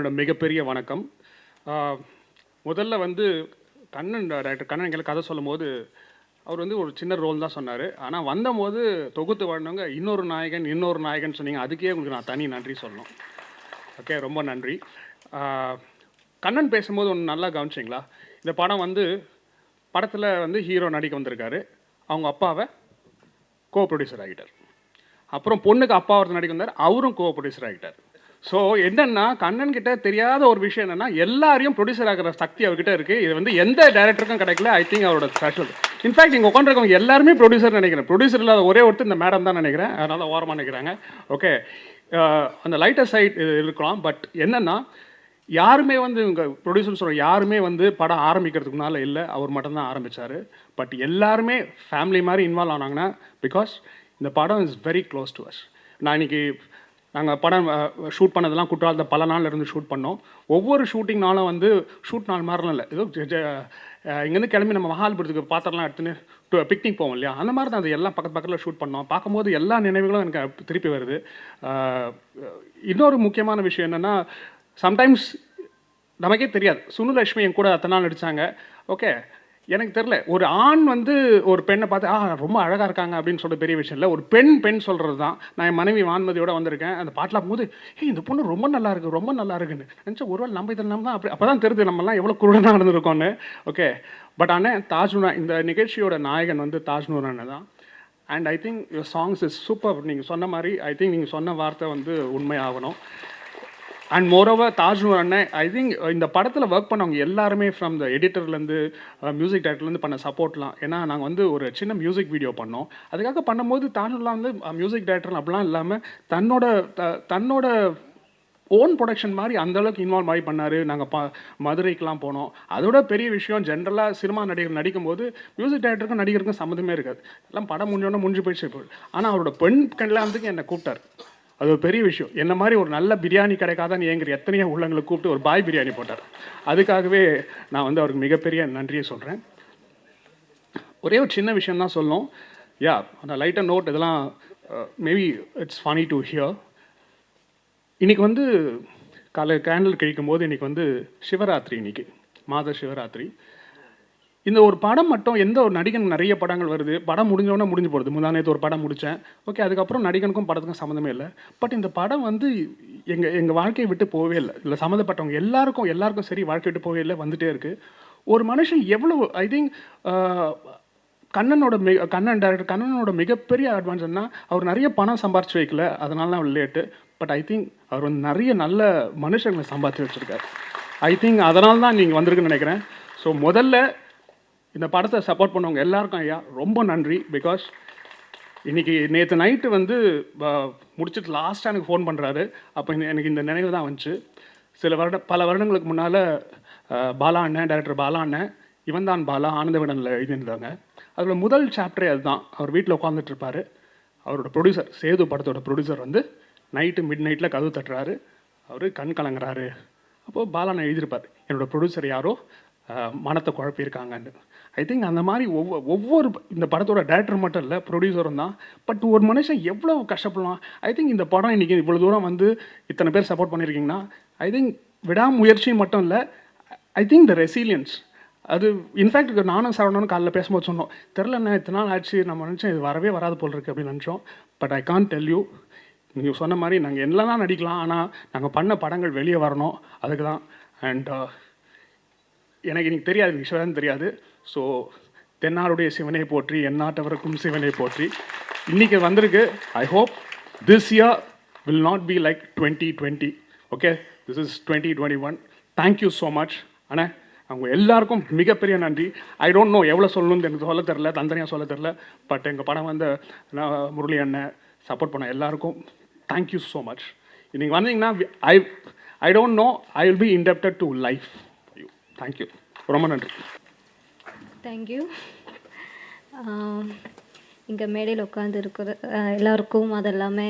என்னோட மிகப்பெரிய வணக்கம். ஆ, முதல்ல வந்து டைரக்டர் கண்ணன் எங்களுக்கு கதை சொல்லும்போது, அவர் வந்து ஒரு சின்ன ரோல் தான் சொன்னாரு. ஆனா வந்தம்போது தொகுத்து வழங்குனவங்க இன்னொரு நாயகன் சொன்னீங்க. அதுக்கே உங்களுக்கு நான் தனி நன்றி சொல்லணும். ஓகே, ரொம்ப நன்றி. ஆ, கண்ணன் பேசும்போது ஒண்ணு நல்லா கவனிச்சீங்களா? இந்த படம் வந்து படத்துல வந்து ஹீரோ நடிக்க வந்திருக்காரு. அவங்க அப்பாவ கோ ப்ரொடியூசர் ஆகிட்டார். அப்புறம் பொண்ணுக்கு அப்பா ஒருத்தர் நடிக்க வந்தார். அவரும் கோ ப்ரொடியூசர் ஆகிட்டார். ஸோ என்னன்னா, கண்ணன் கிட்ட தெரியாத ஒரு விஷயம் என்னன்னா, எல்லாரையும் ப்ரொடியூசர் ஆகிற சக்தி அவர்கிட்ட இருக்கு. இது வந்து எந்த டைரக்டருக்கும் கிடைக்கல. ஐ திங்க் அவரோட ஸ்பெஷல். இன்ஃபேக்ட் இங்கே உட்காந்துருக்கவங்க எல்லாருமே ப்ரொடியூசர் நினைக்கிறேன். ப்ரொடியூசர் இல்லாத ஒரே ஒருத்தர் இந்த மேடம் தான் நினைக்கிறேன். அதனால ஓரமாக நினைக்கிறாங்க. ஓகே, அந்த லைட்டர் சைட் இருக்கலாம். பட் என்னன்னா, யாருமே வந்து இவங்க ப்ரொடியூசர் சொல்கிற யாருமே வந்து படம் ஆரம்பிக்கிறதுக்கு முன்னால் இல்லை, அவர் மட்டும்தான் ஆரம்பித்தார். பட் எல்லாருமே ஃபேமிலி மாதிரி இன்வால்வ் ஆனாங்கன்னா, பிகாஸ் இந்த படம் is very close to us. நான் இன்னைக்கு நாங்கள் படம் ஷூட் பண்ணதெல்லாம் குற்றாலத்தில் பல நாள் இருந்து ஷூட் பண்ணோம். ஒவ்வொரு ஷூட்டிங் நாளும் வந்து ஷூட் நாள் மாதிரிலாம் இல்லை. ஏதோ இங்கேருந்து கிளம்பி நம்ம மகாபலிபுரத்துக்கு பாத்திரம்லாம் எடுத்துன்னு பிக்னிக் போவோம் இல்லையா, அந்த மாதிரி தான் அது எல்லாம் பக்கத்தில் ஷூட் பண்ணோம். பார்க்கும்போது எல்லா நினைவுகளும் எனக்கு திருப்பி வருது. இன்னொரு முக்கியமான விஷயம் என்னென்னா, சம்டைம்ஸ் நமக்கே தெரியாது. சுனுலட்சுமி என் கூட அத்தனை நாள் நடித்தாங்க. ஓகே, எனக்கு தெரில, ஒரு ஆண் வந்து ஒரு பெண்ணை பார்த்து ரொம்ப அழகாக இருக்காங்க அப்படின்னு சொல்கிற பெரிய விஷயம் இல்லை. ஒரு பெண் சொல்கிறது தான். நான் என் மனைவி வான்மதியோடு வந்திருக்கேன். அந்த பாட்டெலாம் போது இந்த பொண்ணு ரொம்ப நல்லா இருக்குது, ரொம்ப நல்லா இருக்குன்னு நினச்சா, ஒருவேளை நம்ம இதில் நம்ம தான் அப்போ தான் தெரியுது நம்மலாம் எவ்வளோ குருடனாக நடந்திருக்கோன்னு. ஓகே, பட் ஆனால் தாஜ்நூர் இந்த நிகழ்ச்சியோட நாயகன் வந்து தாஜ்நூர் அண்ணன் தான். And I think your songs is super. நீங்கள் சொன்ன மாதிரி ஐ திங்க் நீங்கள் சொன்ன வார்த்தை வந்து உண்மையாகணும். அண்ட் மோரோவர் தாஜ்நூர் அண்ணன், ஐ திங்க் இந்த படத்தில் ஒர்க் பண்ணவங்க எல்லாருமே ஃப்ரம் த எடிட்டர்லேருந்து மியூசிக் டைரக்டர்லேருந்து பண்ண சப்போர்ட்லாம். ஏன்னா நாங்கள் வந்து ஒரு சின்ன மியூசிக் வீடியோ பண்ணோம். அதுக்காக பண்ணும்போது தாஜ்நூர்லாம் வந்து மியூசிக் டைரக்டர் அப்படிலாம் இல்லாமல் தன்னோட ஓன் ப்ரொடக்ஷன் மாதிரி அந்தளவுக்கு இன்வால்வ் ஆகி பண்ணார். நாங்கள் மதுரைக்கெலாம் போனோம். அதோட பெரிய விஷயம், ஜென்ரலாக சினிமா நடிகர் நடிக்கும்போது மியூசிக் டைரக்டருக்கும் நடிகருக்கும் சம்மந்தமே இருக்காது. எல்லாம் படம் முடிஞ்சு போயிடுச்சு. ஆனால் அவரோட பெண் கல்யாணத்துக்கு என்னை கூப்பிட்டார். அது ஒரு பெரிய விஷயம். என்ன மாதிரி ஒரு நல்ல பிரியாணி கிடைக்காதான்னு ஏங்குற எத்தனையோ உள்ளங்களை கூப்பிட்டு ஒரு பாய் பிரியாணி போட்டார். அதுக்காகவே நான் வந்து அவருக்கு மிகப்பெரிய நன்றியை சொல்கிறேன். ஒரே ஒரு சின்ன விஷயம் தான் சொல்லணும். அந்த லைட்டர் நோட் இதெல்லாம் maybe it's funny to hear. இன்றைக்கி வந்து காலை கேண்டில் கழிக்கும் போது இன்றைக்கி வந்து சிவராத்திரி, இன்றைக்கி மாத சிவராத்திரி. இந்த ஒரு படம் மட்டும், எந்த ஒரு நடிகன் நிறைய படங்கள் வருது, படம் முடிஞ்சோடனே முடிஞ்சு போகிறது. முந்தானேத்து ஒரு படம் முடித்தேன். ஓகே, அதுக்கப்புறம் நடிகனுக்கும் படத்துக்கும் சம்மந்தமே இல்லை. பட் இந்த படம் வந்து எங்கள் வாழ்க்கையை விட்டு போகவே இல்லை. இல்லை, சம்மந்தப்பட்டவங்க எல்லாருக்கும் சரி, வாழ்க்கை விட்டு போகவே இல்லை, வந்துகிட்டே இருக்குது. ஒரு மனுஷன் எவ்வளோ, ஐ திங்க் கண்ணன் டைரக்டர் கண்ணனோட மிகப்பெரிய அட்வான்ஸ் என்ன, அவர் நிறைய பணம் சம்பாரிச்சு வைக்கல, அதனால தான் லேட்டு. பட் ஐ திங்க் அவர் வந்து நிறைய நல்ல மனுஷங்களை சம்பாதிச்சு வச்சுருக்காரு. ஐ திங்க் அதனால தான் நீங்கள் வந்திருக்குன்னு நினைக்கிறேன். ஸோ முதல்ல இந்த படத்தை சப்போர்ட் பண்ணவங்க எல்லாருக்கும் ஐயா ரொம்ப நன்றி. பிகாஸ் நேற்று நைட்டு வந்து முடிச்சுட்டு லாஸ்ட்டாக எனக்கு ஃபோன் பண்ணுறாரு. அப்போ எனக்கு இந்த நினைவு தான் வந்துச்சு. பல வருடங்களுக்கு முன்னால் பாலா அண்ணன், டைரக்டர் பாலா அண்ணன், இவன் தான் பாலா ஆனந்த விடனில் எழுதியிருந்தாங்க. அதில் முதல் சாப்டரே அதுதான். அவர் வீட்டில் உட்காந்துட்டு இருப்பார். அவரோட ப்ரொடியூசர், சேது படத்தோட ப்ரொடியூசர் வந்து மிட் நைட்டில் கதவு தட்டுறாரு. அவர் கண் கலங்குறாரு. அப்போது பாலா அண்ணன் எழுதியிருப்பார், என்னோடய ப்ரொடியூசர் யாரோ மனத்தை குழப்பியிருக்காங்கன்னு. ஐ திங்க் அந்த மாதிரி ஒவ்வொரு இந்த படத்தோட டைரக்டர் மட்டும் இல்லை, ப்ரொடியூசரும் தான். பட் ஒரு மனுஷன் எவ்வளோ கஷ்டப்படலாம். ஐ திங்க் இந்த படம் இன்றைக்கி இவ்வளோ தூரம் வந்து இத்தனை பேர் சப்போர்ட் பண்ணியிருக்கீங்கன்னா, ஐ திங்க் விடாமுயற்சி மட்டும் இல்லை, ஐ திங்க் த ரெசிலியன்ஸ். அது இன்ஃபேக்ட் நானும் சரவணனும் காலைல பேசும்போது சொன்னோம், தெரிலண்ணே இத்தனை நாள் ஆச்சு, நம்ம நினச்சோம் இது வரவே வராது போல் இருக்குது அப்படின்னு நினச்சோம். But I can't tell you, நீங்கள் சொன்ன மாதிரி நாங்கள் எல்லாம் நடிக்கலாம், ஆனால் நாங்கள் பண்ண படங்கள் வெளியே வரணும், அதுக்கு தான். அண்ட் எனக்கு இன்றைக்கி தெரியாது, விஷயம் தெரியாது. ஸோ தென்னாருடைய சிவனை போற்றி, எந்நாட்டவருக்கும் சிவனை போற்றி. இன்றைக்கி வந்திருக்கு. I hope this year will not be like 2020. Okay, this is 2021. Thank you so much அண்ணா. அவங்க எல்லாருக்கும் மிகப்பெரிய நன்றி. ஐ டோன்ட் நோ எவ்வளோ சொல்லணும்னு எனக்கு சொல்ல தெரில, தந்தனியாக சொல்ல தெரில. பட் எங்கள் படம் வந்து முரளி அண்ணன் சப்போர்ட் பண்ண எல்லாருக்கும் தேங்க்யூ ஸோ மச். நீங்கள் வந்தீங்கன்னா I don't know, I will be indebted to life. Thank you, ரொம்ப நன்றி. தேங்க்யூ. இங்கே மேடையில் உட்காந்து இருக்கிற எல்லாருக்கும், அது எல்லாமே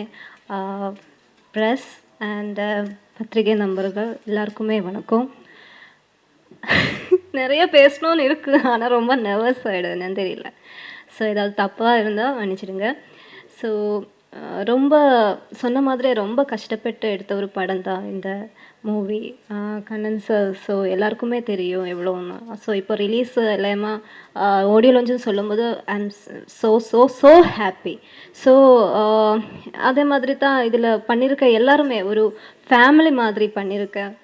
ப்ரெஸ் அண்ட் பத்திரிகை நண்பர்கள் எல்லாருக்குமே வணக்கம். நிறைய பேசணும்னு இருக்குது, ஆனால் ரொம்ப நர்வஸ் ஆகிடுதுன்னு தெரியல. ஸோ ஏதாவது தப்பாக இருந்தால் மன்னிச்சிடுங்க. ஸோ ரொம்ப சொன்ன மாதிரி ரொம்ப கஷ்டப்பட்டு எடுத்த ஒரு படம் தான் இந்த மூவி கண்ணன் சார். ஸோ எல்லாருக்குமே தெரியும் எவ்வளோன்னு. ஸோ இப்போ ரிலீஸ் எல்லாமே ஆடியோ லான்ச்சுன்னு சொல்லும்போது ஐ am so so so happy. So அதே மாதிரி தான் இதில் பண்ணியிருக்க எல்லாருமே ஒரு ஃபேமிலி மாதிரி பண்ணியிருக்கேன்.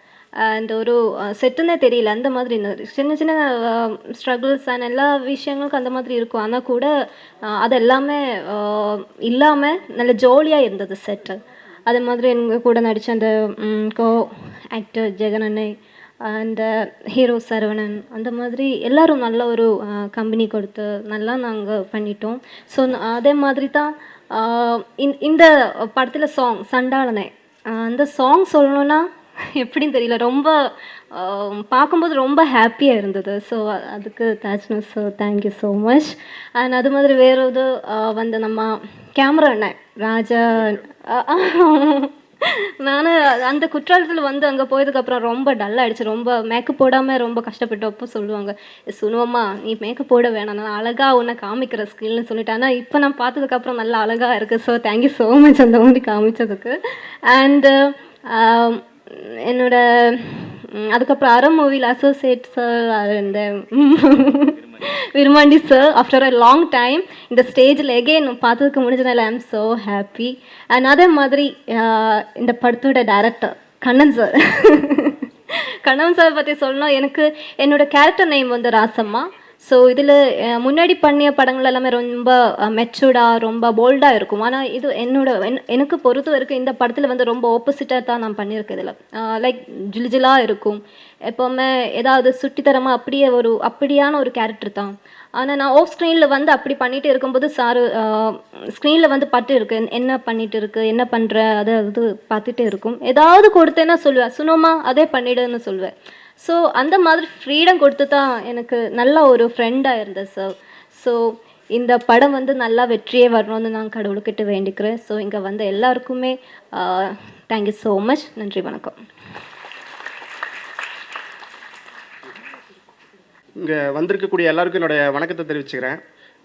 அண்ட் ஒரு செட்டுன்னே தெரியல அந்த மாதிரி சின்ன சின்ன ஸ்ட்ரகிள்ஸ் அண்ட் எல்லா விஷயங்களுக்கும் அந்த மாதிரி இருக்கும். ஆனால் கூட அது எல்லாமே இல்லாமல் நல்ல ஜாலியாக இருந்தது செட்டு. அதே மாதிரி எங்கள் கூட நடித்த அந்த கோ ஆக்டர் ஜெகன் அண்ணே அண்ட் ஹீரோ சரவணன் அந்த மாதிரி எல்லோரும் நல்ல ஒரு கம்பெனி கொடுத்து நல்லா நாங்கள் பண்ணிட்டோம். ஸோ அதே மாதிரி தான் இந்த படத்தில் சாங் சண்டாளனே அந்த சாங் சொல்லணுன்னா எப்படின்னு தெரியல, ரொம்ப பார்க்கும்போது ரொம்ப ஹாப்பியாக இருந்தது. ஸோ அதுக்கு தாஜ்னு so thank you so much. And அது மாதிரி வேறு இது வந்து நம்ம கேமரா அண்ணன் ராஜா நான் அந்த குற்றாலத்தில் வந்து அங்கே போயதுக்கப்புறம் ரொம்ப டல்லாகிடுச்சு. ரொம்ப மேக்கப் போடாமல் ரொம்ப கஷ்டப்பட்டப்போ சொல்லுவாங்க, சுனுவம்மா நீ மேக்கப் போட வேணாம், நான் அழகாக உன்னை காமிக்கிற ஸ்கில்னு சொல்லிட்டு. ஆனால் இப்போ நான் பார்த்ததுக்கப்புறம் நல்லா அழகாக இருக்குது. ஸோ தேங்க்யூ ஸோ மச் அந்த மாதிரி காமிச்சதுக்கு. அண்டு என்னோட அதுக்கப்புறம் அறம் மூவியில் அசோசியேட் சார் இந்த Virumandi sir after a long time இந்த ஸ்டேஜில் எகெயின் பார்த்ததுக்கு முடிஞ்சனால I am so happy. And அதே மாதிரி இந்த படத்தோட director Kannan sir. Kannan sir பற்றி சொல்லணும், எனக்கு என்னோடய கேரக்டர் நேம் வந்து ராசம்மா. ஸோ இதில் முன்னாடி பண்ணிய படங்கள் எல்லாமே ரொம்ப மெச்சூர்டாக ரொம்ப போல்டாக இருக்கும். ஆனால் இது எனக்கு பொறுத்த வரைக்கும் இந்த படத்தில் வந்து ரொம்ப ஆப்போசிட்டாக தான் நான் பண்ணியிருக்கேன். இதில் லைக் ஜில்ஜிலாக இருக்கும், எப்போவுமே ஏதாவது சுட்டித்தரமாக அப்படியான ஒரு கேரக்டர் தான். ஆனால் நான் ஆஃப் ஸ்க்ரீனில் வந்து அப்படி பண்ணிகிட்டு இருக்கும்போது சாரு ஸ்க்ரீனில் வந்து பட்டு இருக்கு, என்ன பண்ணிகிட்டு இருக்கு, என்ன பண்ணுற அது பார்த்துட்டே இருக்கும். ஏதாவது கொடுத்தேன்னா சொல்லுவேன், சுனோமா அதே பண்ணிடுன்னு சொல்லுவேன். ஸோ அந்த மாதிரி ஃப்ரீடம் கொடுத்து தான் எனக்கு நல்ல ஒரு ஃப்ரெண்டாக இருந்தது சார். ஸோ இந்த படம் வந்து நல்லா வெற்றியே வரணும்னு நான் கடவுள்கிட்ட வேண்டிக்கிறேன். ஸோ இங்கே வந்த எல்லாருக்குமே தேங்க்யூ ஸோ மச். நன்றி, வணக்கம். இங்கே வந்திருக்கக்கூடிய எல்லாருக்கும் என்னுடைய வணக்கத்தை தெரிவிச்சுக்கிறேன்.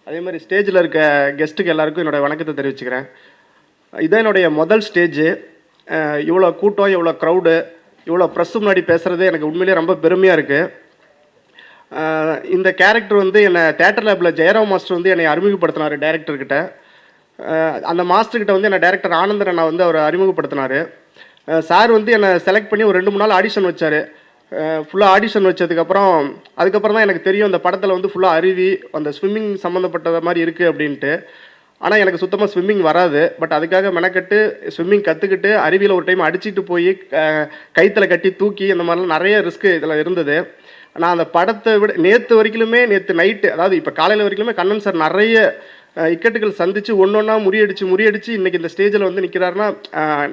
அதே மாதிரி ஸ்டேஜில் இருக்க கெஸ்ட்டுக்கு எல்லாருக்கும் என்னுடைய வணக்கத்தை தெரிவிச்சுக்கிறேன். இதான் என்னுடைய முதல் ஸ்டேஜு. இவ்வளோ கூட்டம், இவ்வளோ க்ரௌடு, இவ்வளோ ப்ரெஸ்ஸு முன்னாடி பேசுகிறது எனக்கு உண்மையிலேயே ரொம்ப பெருமையாக இருக்குது. இந்த கேரக்டர் வந்து என்னை தேட்டர் லேபில் ஜெயராம் மாஸ்டர் வந்து என்னை அறிமுகப்படுத்தினார் டேரக்டர்கிட்ட. அந்த மாஸ்டர்கிட்ட வந்து என்னை டேரக்டர் ஆனந்தன் அண்ணா வந்து அவர் அறிமுகப்படுத்தினார். சார் வந்து என்னை செலக்ட் பண்ணி ஒரு 2-3 நாள் ஆடிஷன் வச்சார். ஃபுல்லாக ஆடிஷன் வச்சதுக்கப்புறம் அதுக்கப்புறம் தான் எனக்கு தெரியும் இந்த படத்தில் வந்து ஃபுல்லாக அருவி அந்த ஸ்விம்மிங் சம்மந்தப்பட்டது மாதிரி இருக்குது அப்படின்ட்டு. ஆனால் எனக்கு சுத்தமாக ஸ்விம்மிங் வராது. பட் அதுக்காக மெனக்கட்டு ஸ்விம்மிங் கற்றுக்கிட்டு அருவியில் ஒரு டைம் அடிச்சுட்டு போய் கைத்தில் கட்டி தூக்கி அந்த மாதிரிலாம் நிறைய ரிஸ்க்கு இதில் இருந்தது. நான் அந்த படத்தை விட நேற்று வரைக்குமே, நேற்று நைட்டு அதாவது இப்போ காலையில் வரைக்குமே கண்ணன் சார் நிறைய இக்கட்டுகள் சந்தித்து ஒன்றா முறியடிச்சு இன்றைக்கி இந்த ஸ்டேஜில் வந்து நிற்கிறாருன்னா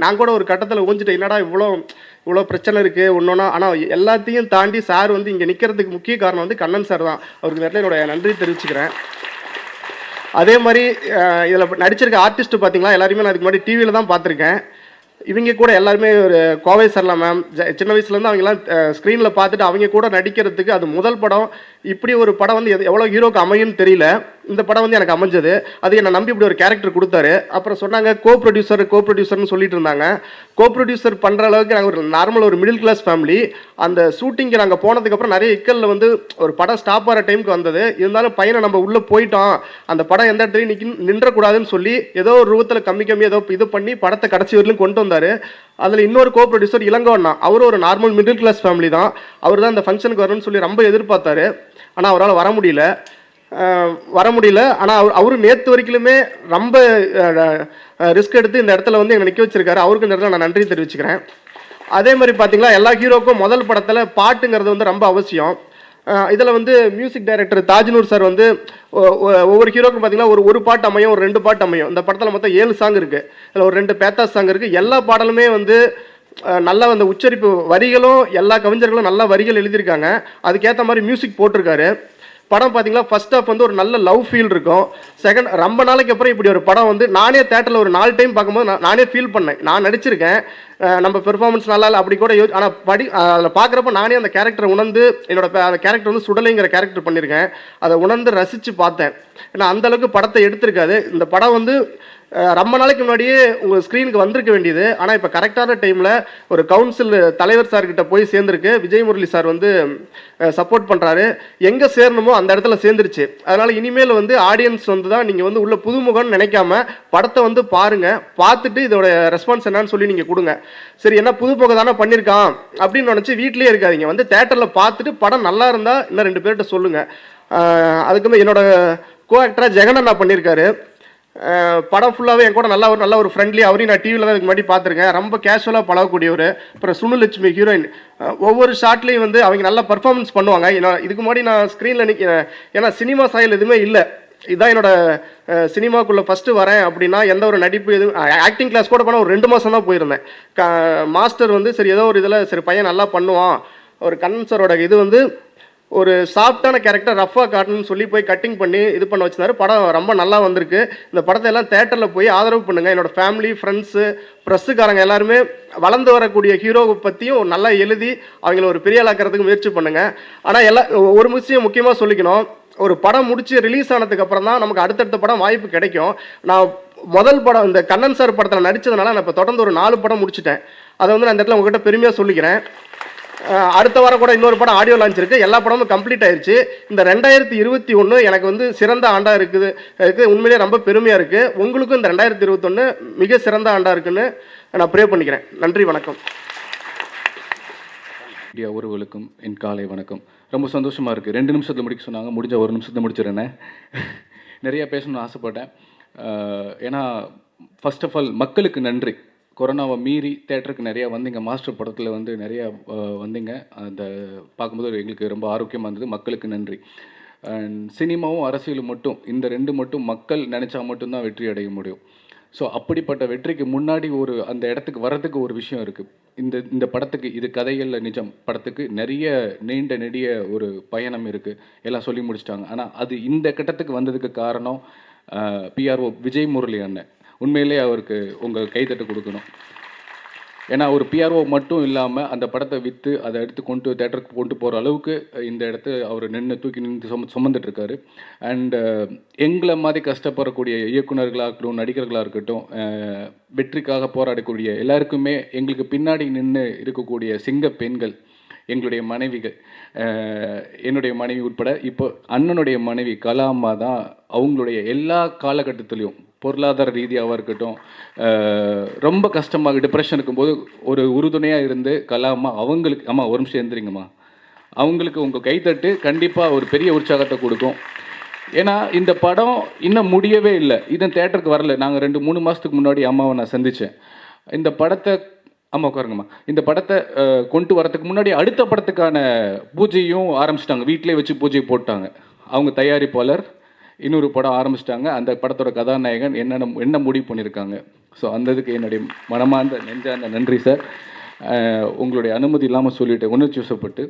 நான் கூட ஒரு கட்டத்தில் ஊஞ்சிட்டேன், என்னடா இவ்வளோ பிரச்சனை இருக்குது ஒன்றா. ஆனால் எல்லாத்தையும் தாண்டி சார் வந்து இங்கே நிற்கிறதுக்கு முக்கிய காரணம் வந்து கண்ணன் சார் தான். அவருக்கு நேரத்தில் என்னோட நன்றி தெரிவிச்சுக்கிறேன். அதே மாதிரி இதில் நடிச்சிருக்க ஆர்டிஸ்ட்டு பார்த்தீங்களா, எல்லாருமே நான் அதுக்கு முன்னாடி டிவியில் தான் பார்த்துருக்கேன். இவங்க கூட எல்லாருமே ஒரு கோவை சரளா மேம் சின்ன வயசுலேருந்து அவங்கெல்லாம் ஸ்க்ரீனில் பார்த்துட்டு அவங்க கூட நடிக்கிறதுக்கு அது முதல் படம். இப்படி ஒரு படம் வந்து எவ்வளோ ஹீரோக்கு அமையும்னு தெரியல. இந்த படம் வந்து எனக்கு அமைஞ்சது. அது என்னை நம்பி இப்படி ஒரு கேரக்டர் கொடுத்தாரு. அப்புறம் சொன்னாங்க கோ ப்ரொடியூசர்னு சொல்லிட்டு இருந்தாங்க. கோ ப்ரொடியூசர் பண்ணுற அளவுக்கு நாங்கள் ஒரு நார்மல் ஒரு மிடில் கிளாஸ் ஃபேமிலி. அந்த ஷூட்டிங்கு நாங்கள் போனதுக்கப்புறம் நிறைய இக்கலில் வந்து ஒரு படம் ஸ்டாப் ஆகிற டைமுக்கு வந்தது. இருந்தாலும் பையனை நம்ம உள்ளே போயிட்டோம், அந்த படம் எந்த இடத்துலையும் நின்றக்கூடாதுன்னு சொல்லி ஏதோ ஒரு ரூபத்தில் கம்மி ஏதோ இது பண்ணி படத்தை கடைசி வரலையும் கொண்டு வந்தார். அதில் இன்னொரு கோ ப்ரொடியூசர் இளங்கோண்ணா, அவரும் ஒரு நார்மல் மிடில் கிளாஸ் ஃபேமிலி தான். அவர் தான் இந்த ஃபங்க்ஷனுக்கு வரணும்னு சொல்லி ரொம்ப எதிர்பார்த்தாரு. ஆனால் அவரால் வர முடியல. ஆனால் அவரும் நேற்று வரைக்குமே ரொம்ப ரிஸ்க் எடுத்து இந்த இடத்துல வந்து எங்களை நிற்க வச்சிருக்காரு. அவருக்கு நேரத்தில் நான் நன்றி தெரிவிச்சுக்கிறேன். அதே மாதிரி பார்த்தீங்களா, எல்லா ஹீரோக்கும் முதல் படத்தில் பாட்டுங்கிறது வந்து ரொம்ப அவசியம். இதில் வந்து மியூசிக் டைரக்டர் தாஜ்னூர் சார் வந்து ஒவ்வொரு ஹீரோக்கும் பார்த்தீங்கன்னா ஒரு பாட்டு அமையும், ஒரு 2 பாட்டு அமையும். இந்த படத்தில் மொத்தம் 7 சாங் இருக்குது. இதில் ஒரு 2 பேத்தாஸ் சாங் இருக்குது. எல்லா பாடலுமே வந்து நல்லா அந்த உச்சரிப்பு வரிகளும் எல்லா கவிஞர்களும் நல்லா வரிகள் எழுதியிருக்காங்க. அதுக்கேற்ற மாதிரி மியூசிக் போட்டிருக்காரு. படம் பார்த்தீங்கன்னா ஃபர்ஸ்ட் ஹாஃப் வந்து ஒரு நல்ல லவ் ஃபீல் இருக்கும். செகண்ட் ரொம்ப நாளைக்கு அப்புறம் இப்படி ஒரு படம் வந்து நானே தேட்டரில் ஒரு 4 டைம் பார்க்கும்போது நானே ஃபீல் பண்ணேன். நான் நடிச்சிருக்கேன், நம்ம பெர்ஃபார்மன்ஸ் நல்லா இல்லை அப்படி கூட ஆனால் அதில் பார்க்குறப்ப நானே அந்த கேரக்டரை உணர்ந்து அந்த கேரக்டர் வந்து சுடலைங்கிற கேரக்டர் பண்ணியிருக்கேன். அதை உணர்ந்து ரசித்து பார்த்தேன். ஏன்னா அந்தளவுக்கு படத்தை எடுத்திருக்காது. இந்த படம் வந்து ரொம்ப நாளைக்கு முன்னாடியே உங்கள் ஸ்க்ரீனுக்கு வந்திருக்க வேண்டியது. ஆனால் இப்போ கரெக்டான டைமில் ஒரு கவுன்சில் தலைவர் சார்கிட்ட போய் சேர்ந்துருக்கு. விஜய் முரளி சார் வந்து சப்போர்ட் பண்ணுறாரு. எங்கே சேரணுமோ அந்த இடத்துல சேர்ந்துருச்சு. அதனால் இனிமேல் வந்து ஆடியன்ஸ் வந்து தான் நீங்கள் வந்து உள்ள புதுமுகம்னு நினைக்காம படத்தை வந்து பாருங்கள். பார்த்துட்டு இதோட ரெஸ்பான்ஸ் என்னன்னு சொல்லி நீங்கள் கொடுங்க. சரி, என்ன புதுமுகம் தானே பண்ணியிருக்கான் அப்படின்னு நினச்சி வீட்டிலே இருக்காதீங்க. வந்து தேட்டரில் பார்த்துட்டு படம் நல்லா இருந்தால் இன்னும் 2 பேர்கிட்ட சொல்லுங்கள். அதுக்குமே என்னோட கோ ஆக்டராக ஜெகன் நான் பண்ணியிருக்காரு. படம் ஃபுல்லாகவே என் கூட நல்ல ஒரு ஃப்ரெண்ட்லி. அவரையும் நான் டிவியில் தான் இதுக்கு முன்னாடி பார்த்துருக்கேன். ரொம்ப கேஷுவலாக பழகக்கூடியவர். அப்புறம் சுனுலட்சுமி ஹீரோயின். ஒவ்வொரு ஷாட்லேயும் வந்து அவங்க நல்லா பர்ஃபார்மன்ஸ் பண்ணுவாங்க. இதுக்கு முன்னாடி நான் ஸ்க்ரீனில் ஏன்னா சினிமா சாயல் எதுவுமே இல்லை. இதுதான் என்னோட சினிமாக்குள்ளே ஃபஸ்ட்டு வரேன் அப்படின்னா எந்த ஒரு நடிப்பு எதுவும் ஆக்டிங் கிளாஸ் கூட போனால் ஒரு 2 மாதம் தான் போயிருந்தேன். மாஸ்டர் வந்து சரி ஏதோ ஒரு இதில் சரி பையன் நல்லா பண்ணுவான். ஒரு கண்ணன் சாரோட இது வந்து ஒரு சாஃப்டான கேரக்டர் ரஃபாக காட்டணும்னு சொல்லி போய் கட்டிங் பண்ணி இது பண்ண வச்சிருந்தாரு. படம் ரொம்ப நல்லா வந்திருக்கு. இந்த படத்தை எல்லாம் தேட்டரில் போய் ஆதரவு பண்ணுங்கள். என்னோடய ஃபேமிலி, ஃப்ரெண்ட்ஸு, ப்ரெஸ்ஸுக்காரங்க எல்லாருமே வளர்ந்து வரக்கூடிய ஹீரோவை பற்றியும் நல்லா எழுதி அவங்கள ஒரு பெரிய ஆளாக்கிறதுக்கு முயற்சி பண்ணுங்கள். ஆனால் ஒரு விஷயம் முக்கியமாக சொல்லிக்கணும். ஒரு படம் முடிச்சு ரிலீஸ் ஆனதுக்கு அப்புறம் தான் நமக்கு அடுத்தடுத்த படம் வாய்ப்பு கிடைக்கும். நான் முதல் படம் இந்த கண்ணன் சார் படத்தில் நடித்ததுனால நான் இப்போ தொடர்ந்து ஒரு 4 படம் முடிச்சிட்டேன். அதை வந்து நான் இந்த இடத்துல உங்ககிட்ட பெருமையாக சொல்லிக்கிறேன். அடுத்த வாரம் கூட இன்னொரு படம் ஆடியோ லான்ச் இருக்குது. எல்லா படமும் கம்ப்ளீட் ஆயிடுச்சு. இந்த 2021 எனக்கு வந்து சிறந்த ஆண்டாக இருக்குது. உண்மையிலேயே ரொம்ப பெருமையாக இருக்குது. உங்களுக்கும் இந்த 2021 மிக சிறந்த ஆண்டாக இருக்குன்னு நான் ப்ரே பண்ணிக்கிறேன். நன்றி, வணக்கம். மீடியா உறவுகளுக்கும் என் காலை வணக்கம். ரொம்ப சந்தோஷமாக இருக்குது. 2 நிமிஷத்தில் முடிக்க சொன்னாங்க. முடிஞ்ச 1 நிமிஷத்தில் முடிச்சிடுறேன். நிறையா பேசணும்னு ஆசைப்பட்டேன். ஏன்னா ஃபர்ஸ்ட் ஆஃப் ஆல் மக்களுக்கு நன்றி. கொரோனாவை மீறி தேட்டருக்கு நிறையா வந்தீங்க. மாஸ்டர் படத்தில் வந்து நிறையா வந்தீங்க. அந்த பார்க்கும்போது எங்களுக்கு ரொம்ப ஆரோக்கியமாக இருந்தது. மக்களுக்கு நன்றி. அண்ட் சினிமாவும் அரசியலும் மட்டும் இந்த 2 மட்டும் மக்கள் நினச்சா மட்டும்தான் வெற்றி அடைய முடியும். ஸோ அப்படிப்பட்ட வெற்றிக்கு முன்னாடி அந்த இடத்துக்கு வர்றதுக்கு ஒரு விஷயம் இருக்குது. இந்த படத்துக்கு இது கதைகளில் நிஜம் படத்துக்கு நிறைய நீண்ட நெடிய ஒரு பயணம் இருக்குது. எல்லாம் சொல்லி முடிச்சிட்டாங்க. ஆனால் அது இந்த கட்டத்துக்கு வந்ததுக்கு காரணம் பிஆர்ஓ விஜய் முரளி அண்ணன். உண்மையிலே அவருக்கு உங்கள் கைத்தட்டு கொடுக்கணும். ஏன்னா ஒரு பிஆர்ஓ மட்டும் இல்லாமல் அந்த படத்தை விற்று அதை எடுத்து தேட்டருக்கு கொண்டு போகிற அளவுக்கு இந்த இடத்த அவர் தூக்கி நின்று சுமந்துட்டு இருக்காரு. அண்டு எங்களை மாதிரி கஷ்டப்படக்கூடிய இயக்குநர்களாக இருக்கட்டும், நடிகர்களாக இருக்கட்டும், வெற்றிக்காக போராடக்கூடிய எல்லாருக்குமே எங்களுக்கு பின்னாடி நின்று இருக்கக்கூடிய சிங்க பெண்கள் எங்களுடைய மனைவிகள். என்னுடைய மனைவி உட்பட இப்போ அண்ணனுடைய மனைவி கலாம்மா தான் அவங்களுடைய எல்லா காலகட்டத்திலையும் பொருளாதார ரீதியாகவும் இருக்கட்டும், ரொம்ப கஷ்டமாக டிப்ரெஷன் இருக்கும்போது ஒரு உறுதுணையாக இருந்து கலாம்மா அவங்களுக்கு ஒரு நிமிஷம் எழுந்திரிங்கம்மா, அவங்களுக்கு உங்கள் கைத்தட்டு கண்டிப்பாக ஒரு பெரிய உற்சாகத்தை கொடுக்கும். ஏன்னா இந்த படம் இன்னும் முடியவே இல்லை. இதன் தேட்டருக்கு வரல. நாங்கள் 2-3 மாதத்துக்கு முன்னாடி அம்மாவை நான் சந்தித்தேன். இந்த படத்தை உட்காருங்கம்மா. இந்த படத்தை கொண்டு வரதுக்கு முன்னாடி அடுத்த படத்துக்கான பூஜையும் ஆரம்பிச்சிட்டாங்க. வீட்டிலே வச்சு பூஜை போட்டாங்க. அவங்க தயாரிப்பாளர் இன்னொரு படம் ஆரம்பிச்சிட்டாங்க. அந்த படத்தோட கதாநாயகன் என்ன முடிவு பண்ணியிருக்காங்க. ஸோ அந்த இதுக்கு என்னுடைய மனமார்ந்த நெஞ்சார்ந்த நன்றி சார். உங்களுடைய அனுமதி இல்லாமல் சொல்லிவிட்டு உணர்ச்சி வசப்பட்டு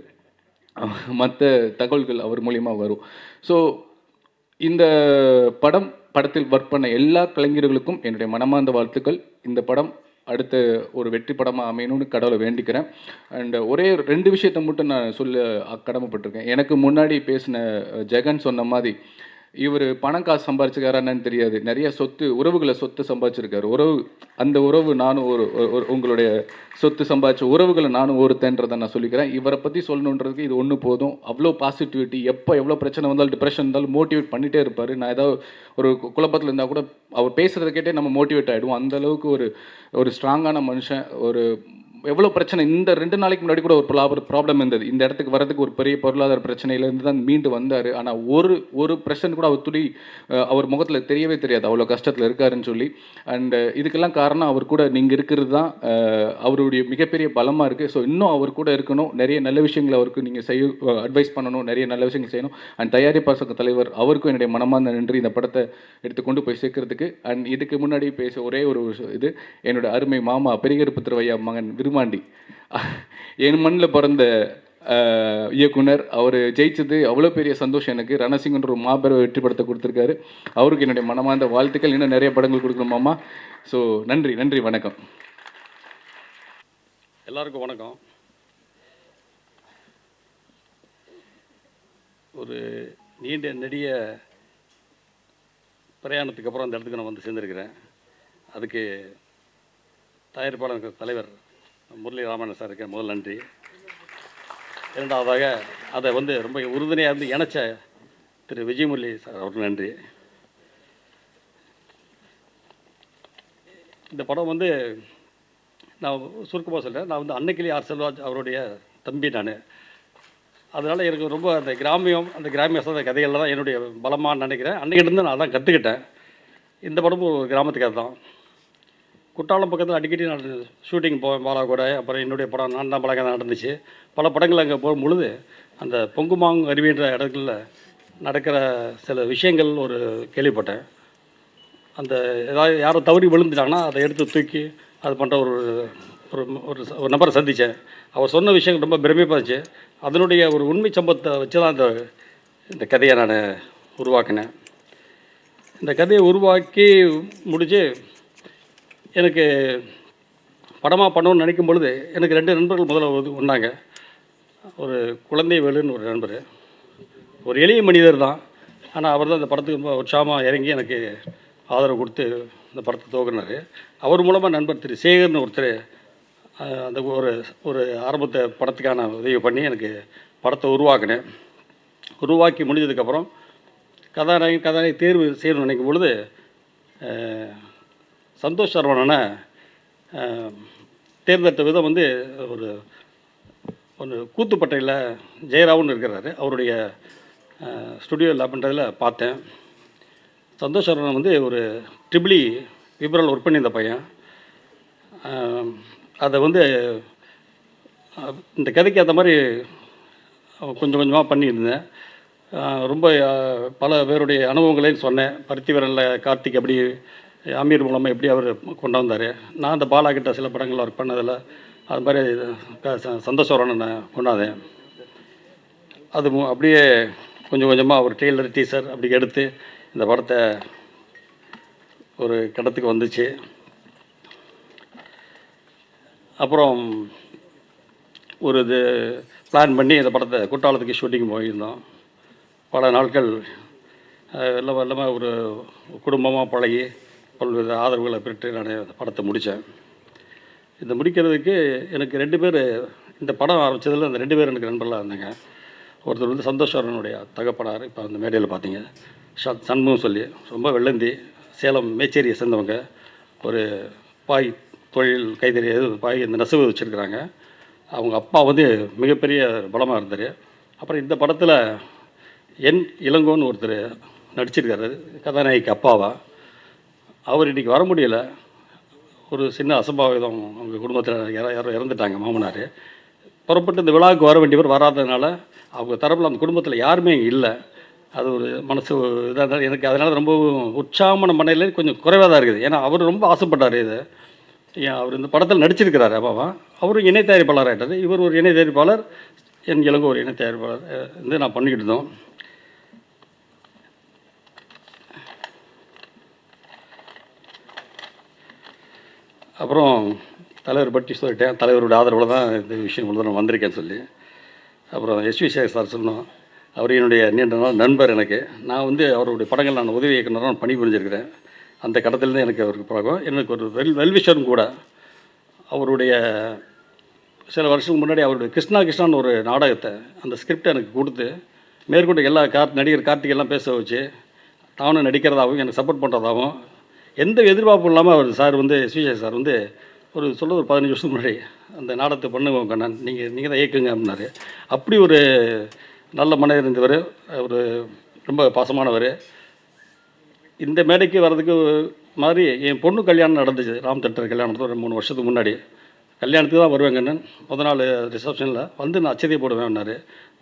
மற்ற தகவல்கள் அவர் மூலியமாக வரும். ஸோ இந்த படத்தில் ஒர்க் பண்ண எல்லா கலைஞர்களுக்கும் என்னுடைய மனமார்ந்த வாழ்த்துக்கள். இந்த படம் அடுத்த ஒரு வெற்றி படமாக அமையணும்னு கடவுளை வேண்டிக்கிறேன். அண்ட் ஒரே 2 விஷயத்தை மட்டும் நான் சொல்ல கடமைப்பட்டிருக்கேன். எனக்கு முன்னாடி பேசின ஜெகன் சொன்ன மாதிரி இவர் பணம் காசு சம்பாரிச்சுக்காரான்னு தெரியாது. நிறைய சொத்து சம்பாதிச்சிருக்காரு. அந்த உறவு நானும் உங்களுடைய சொத்து சம்பாதிச்ச உறவுகளை நானும் ஒருத்தன்றதை நான் சொல்லிக்கிறேன். இவரை பற்றி சொல்லணுன்றதுக்கு இது ஒன்று போதும். அவ்வளோ பாசிட்டிவிட்டி. எவ்வளோ பிரச்சனை வந்தாலும் டிப்ரெஷன் இருந்தாலும் மோட்டிவேட் பண்ணிகிட்டே இருப்பார். நான் ஏதாவது ஒரு குழப்பத்தில் இருந்தால் கூட அவர் பேசுகிறத கேட்டே நம்ம மோட்டிவேட் ஆகிடுவோம். அந்தளவுக்கு ஒரு ஸ்ட்ராங்கான மனுஷன். எவ்வளோ பிரச்சனை இந்த 2 நாளைக்கு முன்னாடி கூட ஒரு ப்ராப்ளம் இருந்தது. இந்த இடத்துக்கு வரதுக்கு ஒரு பெரிய பொருளாதார பிரச்சனையிலேருந்து தான் மீண்டு வந்தார். ஆனால் ஒரு பிரச்சனை கூட அவர் முகத்தில் தெரியவே தெரியாது. அவ்வளோ கஷ்டத்தில் இருக்காருன்னு சொல்லி. அண்ட் இதுக்கெல்லாம் காரணம் அவர் கூட நீங்கள் இருக்கிறது தான் அவருடைய மிகப்பெரிய பலமாக இருக்குது. ஸோ இன்னும் அவர் கூட இருக்கணும். நிறைய நல்ல விஷயங்களை அவருக்கு நீங்கள் அட்வைஸ் பண்ணணும். நிறைய நல்ல விஷயங்கள் செய்யணும். அண்ட் தயாரிப்பாளர் சங்க தலைவர் அவருக்கும் என்னுடைய மனமார்ந்த நன்றி இந்த படத்தை எடுத்து கொண்டு போய் சேர்க்கறதுக்கு. அண்ட் இதுக்கு முன்னாடி பேச ஒரே ஒரு இது என்னோட அருமை மாமா பெரியகருப்புத்திர ஐயா மகன் விருமாண்டி, என் மண்ணில் பிறந்த இயக்குனர். அவர் ஜெயிச்சது அவ்வளோ பெரிய சந்தோஷம் எனக்கு. ரணசிங்கன்ற ஒரு மாபெரும் வெற்றி படத்தை கொடுத்துருக்காரு. அவருக்கு என்னுடைய மனமார்ந்த வாழ்த்துக்கள். இன்னும் நிறைய படங்கள் கொடுக்கணும் மாமா. ஸோ நன்றி, வணக்கம். எல்லாருக்கும் வணக்கம். ஒரு நீண்ட நெடிய பிரயாணத்துக்கு அப்புறம் அந்த இடத்துக்கு நான் வந்து சேர்ந்துருக்கிறேன். அதுக்கு தயாரிப்பாளர் தலைவர் முரளி ராமன் சாருக்கு முதல் நன்றி. இரண்டாவதாக அதை வந்து ரொம்ப உறுதுணையாக இருந்து இணைச்ச திரு விஜயமுரளி சார் அவருக்கு நன்றி. இந்த படம் வந்து நான் சுருக்கமாக சொல்கிறேன். நான் வந்து அன்னைக்கிளி ஆர் செல்வராஜ் அவருடைய தம்பி நான். அதனால் எனக்கு ரொம்ப அந்த கிராமிய சார்ந்த கதைகளில் தான் என்னுடைய பலமானு நினைக்கிறேன். அன்னைக்கிட்டேருந்து நான் அதான் கற்றுக்கிட்டேன். இந்த படமும் ஒரு கிராமத்து கதை தான். குற்றாலம் பக்கத்தில் அடிக்கடி நான் ஷூட்டிங் போவேன் பாலா கூட. அப்புறம் என்னுடைய படம் நான் தான் பழக்கம் நடந்துச்சு. பல படங்கள் அங்கே போகும் பொழுது அந்த பொங்குமாங் அருவின்ற இடத்துல நடக்கிற சில விஷயங்கள் ஒரு கேள்விப்பட்டேன். அந்த ஏதாவது யாரும் தவறி விழுந்துட்டாங்கன்னா அதை எடுத்து தூக்கி அது பண்ணுற ஒரு ஒரு ஒரு நபரை சந்தித்தேன். அவர் சொன்ன விஷயங்கள் ரொம்ப பிரமிப்பாக இருந்துச்சு. அதனுடைய ஒரு உண்மை சம்பவத்தை வச்சு தான் இந்த கதையை நான் உருவாக்கினேன். இந்த கதையை உருவாக்கி முடித்து எனக்கு படமாக பண்ணணும்னு நினைக்கும் பொழுது எனக்கு 2 நண்பர்கள் முதல்ல ஒன்றாங்க. ஒரு குழந்தை வேலுன்னு ஒரு நண்பர், ஒரு எளிய மனிதர் தான். ஆனால் அவர் தான் இந்த படத்துக்கு ரொம்ப உற்சாகமாக இறங்கி எனக்கு ஆதரவு கொடுத்து இந்த படத்தை துவங்கினார். அவர் மூலமாக நண்பர் திரு சேகர்னு ஒருத்தர் அந்த ஒரு ஆரம்பத்தை படத்துக்கான உதவி பண்ணி எனக்கு படத்தை உருவாக்கினேன். உருவாக்கி முடிஞ்சதுக்கப்புறம் கதாநாயகி தேர்வு செய்யணும்னு நினைக்கும் பொழுது சந்தோஷ் சரவணனை தேர்ந்தெடுத்த விதம் வந்து ஒரு கூத்துப்பட்டையில் ஜெயராவுன்னு இருக்கிறாரு. அவருடைய ஸ்டுடியோ லேப்ன்றதில் பார்த்தேன். சந்தோஷ் சரவணன் வந்து ஒரு ட்ரிபிளி விபரல் ஒர்க் பண்ணியிருந்த பையன். அதை வந்து இந்த கதைக்கு ஏற்ற மாதிரி கொஞ்சம் கொஞ்சமாக பண்ணியிருந்தேன். ரொம்ப பல பேருடைய அனுபவங்களையும் சொன்னேன். பருத்திவரனில் கார்த்திக் அப்படி அமீர் மூலமாக எப்படி அவர் கொண்டு வந்தார். நான் அந்த பாலா கிட்ட சில படங்கள் ஒர்க் பண்ணதில் அது மாதிரி சந்தோஷ் சரவணனை கொண்டாந்தேன். அது அப்படியே கொஞ்சம் கொஞ்சமாக ஒரு ட்ரெய்லர் டீசர் அப்படி எடுத்து இந்த படத்தை ஒரு கடத்துக்கு வந்துச்சு. அப்புறம் ஒரு இது பிளான் பண்ணி இந்த படத்தை குற்றாலத்துக்கு ஷூட்டிங் போயிருந்தோம். பல நாட்கள் எல்லாமே ஒரு குடும்பமாக பழகி பல்வேறு ஆதரவுகளை பெற்று நான் இந்த படத்தை முடித்தேன். இதை முடிக்கிறதுக்கு எனக்கு 2 பேர் இந்த படம் ஆரம்பித்ததில் அந்த 2 பேர் எனக்கு நண்பர்களாக இருந்தாங்க. ஒருத்தர் வந்து சந்தோஷ் சரவணனுடைய தகப்பனார், இப்போ அந்த மேடையில் பார்த்தீங்க, சண்முகம் சொல்லி ரொம்ப வெள்ளந்தி, சேலம் மேச்சேரியை சேர்ந்தவங்க. ஒரு பாய் தொழில் கைத்தறி பாய் இந்த நெசவு வச்சுருக்கிறாங்க. அவங்க அப்பா வந்து மிகப்பெரிய பலமாக இருந்தார். அப்புறம் இந்த படத்தில் என் இளங்கோன்னு ஒருத்தர் நடிச்சிருக்காரு கதாநாயகிக்கு அப்பாவா. அவர் இன்றைக்கி வர முடியல. ஒரு சின்ன அசம்பாவிதம் அவங்க குடும்பத்தில் யாரோ இறந்துட்டாங்க மாமனார். புறப்பட்டு இந்த விழாவுக்கு வர வேண்டியவர் வராததுனால அவங்க தரப்பில் அந்த குடும்பத்தில் யாருமே இங்கே இல்லை. அது ஒரு மனசு இதாக இருந்தால் எனக்கு அதனால் ரொம்ப உற்சாகமான மனையில் கொஞ்சம் குறைவாக தான் இருக்குது. ஏன்னா அவர் ரொம்ப ஆசைப்பட்டார் இது. அவர் இந்த படத்தில் நடிச்சிருக்கிறார் அப்பாவா. அவரும் இணை தயாரிப்பாளர் ஆகிட்டார். இவர் ஒரு இணை தயாரிப்பாளர், என் இளங்கோ ஒரு இணை தயாரிப்பாளர் வந்து நான் பண்ணிக்கிட்டு இருந்தோம். அப்புறம் தலைவர் பற்றி சொல்லிட்டேன். தலைவரோட ஆதரவில் தான் இந்த விஷயம் இவ்வளோ நான் வந்திருக்கேன்னு சொல்லி. அப்புறம் எஸ்வி சேகர் சார் சொன்னோம். அவர் என்னுடைய நீண்ட நாள் நண்பர். எனக்கு நான் வந்து அவருடைய படங்கள் நான் உதவி இயக்குனராக பணி புரிஞ்சிருக்கிறேன். அந்த கடத்திலேருந்து எனக்கு அவருக்கு பழக்கம். எனக்கு ஒரு வெல்விஷரும் கூட. அவருடைய சில வருஷத்துக்கு முன்னாடி அவருடைய கிருஷ்ணான்னு ஒரு நாடகத்தை அந்த ஸ்கிரிப்டை எனக்கு கொடுத்து மேற்கொண்டு எல்லா நடிகர் கார்த்திக் எல்லாம் பேச வச்சு தானும் நடிக்கிறதாகவும் எனக்கு சப்போர்ட் பண்ணுறதாகவும் எந்த எதிர்பார்ப்பும் இல்லாமல் அவர் சார் வந்து எஸ்விஜய் சார் வந்து ஒரு 15 வருஷத்துக்கு முன்னாடி அந்த நாடகத்தை பண்ணுவோம் கண்ணன், நீங்கள் தான் இயக்குங்க அப்படின்னாரு. அப்படி ஒரு நல்ல மனிதர் இருந்தவர். ஒரு ரொம்ப பாசமானவர். இந்த மேடைக்கு வர்றதுக்கு மாதிரி என் பொண்ணு கல்யாணம் நடந்துச்சு. ராம் தட்டர் கல்யாணத்துக்கு ஒரு 3 வருஷத்துக்கு முன்னாடி. கல்யாணத்துக்கு தான் வருவேன் கண்ணன். முதல் நாள் ரிசப்ஷனில் வந்து நான் அச்சதையை போடுவேன்னாரு.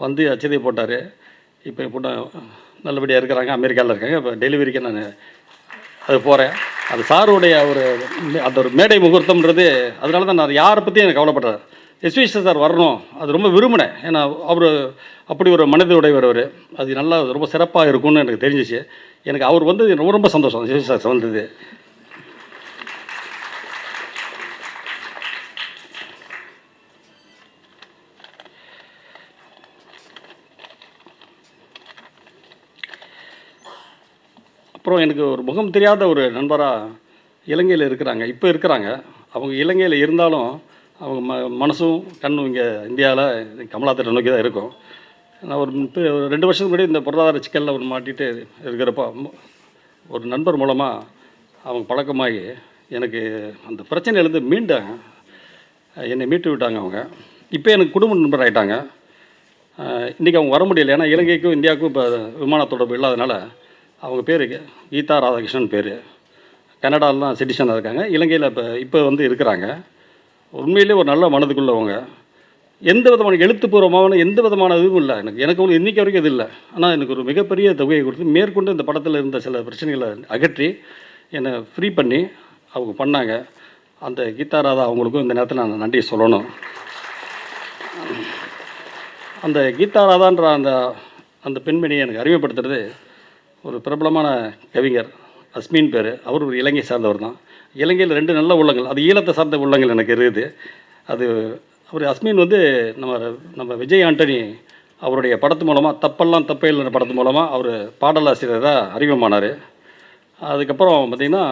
வந்து அச்சதையை போட்டார். இப்போ என் பொண்ணு நல்லபடியாக இருக்கிறாங்க, அமெரிக்காவில் இருக்காங்க. இப்போ டெலிவரிக்கு நான் அது போகிறேன். அது சாருடைய அந்த ஒரு மேடை முகூர்த்தம்ன்றது, அதனால தான் நான் யாரை பற்றியும் எனக்கு கவலைப்படுறேன். எஸ்வி சார் வரணும், அது ரொம்ப விரும்பினேன். ஏன்னா அவர் அப்படி ஒரு மனித உடையவர். அவர் அது நல்லா ரொம்ப சிறப்பாக இருக்கும்னு எனக்கு தெரிஞ்சிச்சு. எனக்கு அவர் வந்து ரொம்ப ரொம்ப சந்தோஷம் எஸ்வி சார் வந்தது. அப்புறம் எனக்கு ஒரு முகம் தெரியாத ஒரு நண்பராக இலங்கையில் இருக்கிறாங்க, இப்போ இருக்கிறாங்க. அவங்க இலங்கையில் இருந்தாலும் அவங்க மனசும் கண்ணும் இங்கே இந்தியாவில் கமலாத்திட்ட நோக்கி தான் இருக்கும். நான் ஒரு 2 வருஷத்துக்கு முன்னாடி இந்த பொருளாதார சிக்கலில் ஒரு மாட்டிகிட்டு இருக்கிறப்போ ஒரு நண்பர் மூலமாக அவங்க பழக்கமாகி எனக்கு அந்த பிரச்சனையிலேருந்து மீண்டாங்க, என்னை மீட்டு விட்டாங்க அவங்க. இப்போ எனக்கு குடும்ப நண்பர் ஆகிட்டாங்க. இன்றைக்கி அவங்க வர முடியல, ஏன்னா இலங்கைக்கும் இந்தியாவுக்கும் இப்போ விமான தொடர்பு இல்லாதனால. அவங்க பேர் கீதா ராதாகிருஷ்ணன் பேர். கனடாவில் தான் சிட்டிசனாக இருக்காங்க, இலங்கையில் இப்போ வந்து இருக்கிறாங்க. உண்மையிலே ஒரு நல்ல மனதுக்குள்ளவங்க. எந்த விதமான எழுத்துப்பூர்வமான எந்த விதமான இதுவும் இல்லை எனக்கு ஒன்று இன்றைக்கி வரைக்கும் இது இல்லை. ஆனால் எனக்கு ஒரு மிகப்பெரிய தொகையை கொடுத்து மேற்கொண்டு இந்த படத்தில் இருந்த சில பிரச்சனைகளை அகற்றி என்னை ஃப்ரீ பண்ணி அவங்க பண்ணாங்க. அந்த கீதா ராதா அவங்களுக்கும் இந்த நேரத்தில் நான் நன்றி சொல்லணும். அந்த கீதா ராதான்ற அந்த பெண்மணியை எனக்கு அறிமுகப்படுத்துறது ஒரு பிரபலமான கவிஞர் அஸ்மின் பேர். அவர் ஒரு இலங்கை சார்ந்தவர் தான். இலங்கையில் 2 நல்ல உள்ளங்கள், அது ஈழத்தை சார்ந்த உள்ளங்கள் எனக்கு இருக்குது. அது அவர் அஸ்மின் வந்து நம்ம விஜய் ஆண்டனி அவருடைய படத்து மூலமாக தப்பெல்லாம் தப்பே இல்லைன்ற படத்து மூலமாக அவர் பாடலாசிரியராக அறிமுகமானார். அதுக்கப்புறம் பார்த்திங்கன்னா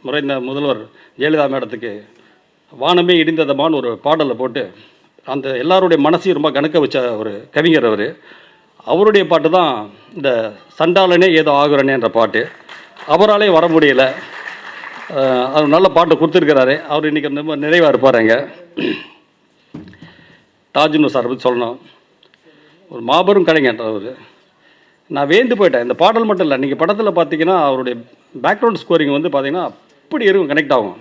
மறைந்த முதல்வர் ஜெயலலிதா மேடத்துக்கு வானமே இடிந்ததமான்னு ஒரு பாடலை போட்டு அந்த எல்லாருடைய மனசையும் ரொம்ப கணக்க வச்ச ஒரு கவிஞர் அவர். அவருடைய பாட்டு தான் இந்த சண்டாளனே ஏதோ ஆகுறனேன்ற பாட்டு. அவராலே வர முடியல, அவர் நல்ல பாட்டு கொடுத்துருக்கிறாரு. அவர் இன்றைக்கி ரொம்ப நிறைவாக இருப்பாருங்க. தாஜுன்னு சார் பற்றி சொல்லணும், ஒரு மாபெரும் கலைஞர் அவர். நான் வேந்து போயிட்டேன். இந்த பாடல் மட்டும் இல்லை, நீங்கள் படத்தில் பார்த்தீங்கன்னா அவருடைய பேக்ரவுண்ட் ஸ்கோரிங் வந்து பார்த்தீங்கன்னா அப்படி இருக்கும், கனெக்ட் ஆகும்.